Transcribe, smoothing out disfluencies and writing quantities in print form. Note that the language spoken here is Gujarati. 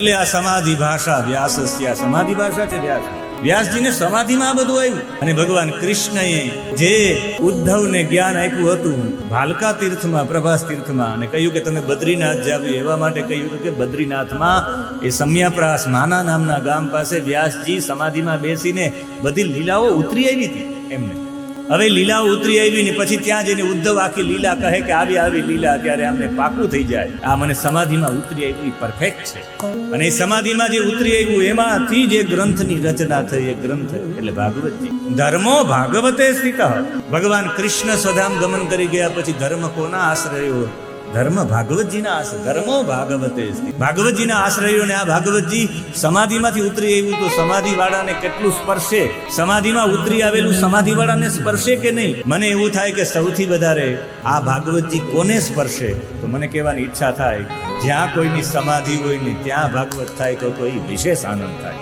એટલે આ સમાધિ ભાષા વ્યાસસ્ય, સમાધિ ભાષા છે વ્યાસ. વ્યાસજીને સમાધિમાં આ બધું આવ્યું. અને ભગવાન કૃષ્ણએ જે ઉદ્ધવને જ્ઞાન આપ્યું હતું ભાલકા તીર્થમાં, પ્રભાસ તીર્થમાં, અને કહ્યું કે તમે બદ્રીનાથ જાવ, એવા માટે કહ્યું કે બદ્રીનાથમાં એ સમ્યાપ્રાસ માના નામના ગામ પાસે વ્યાસજી સમાધિમાં બેસીને બધી લીલાઓ ઉતરી આવી હતી એમને. હવે લીલાઓ ઉતરી આવી ને પછી ત્યાં જઈને ઉદ્ધવ આખી લીલા કહે કે આવી આવી લીલા ત્યારે અમને પાકું થઈ જાય, આ મને સમાધિમાં ઉતરી આવ્યું પરફેક્ટ છે. અને એ સમાધિમાં જે ઉતરી આવ્યું એમાંથી જે ગ્રંથની રચના થઈ, એ ગ્રંથ એટલે ભાગવતજી. ધર્મો ભાગવતે સ્થિત. ભગવાન કૃષ્ણ સ્વધામ ગમન કરી ગયા પછી ધર્મ કોના આશ્રયો? ધર્મ ભાગવતજીના આશ્રય. ધર્મો ભાગવતે સ્થિત. ભાગવતજીના આશ્રયો. ને આ ભાગવતજી સમાધિમાંથી ઉતરી આવ્યું તો સમાધિ વાળાને કેટલું સ્પર્શે? સમાધિમાં ઉતરી આવેલું સમાધિ વાળાને સ્પર્શે કે નહીં? મને એવું થાય કે સૌથી વધારે આ ભાગવતજી કોને સ્પર્શે? તો મને કહેવાની ઈચ્છા થાય જ્યાં કોઈની સમાધિ હોય ને ત્યાં ભાગવત થાય તો એ વિશેષ આનંદ થાય.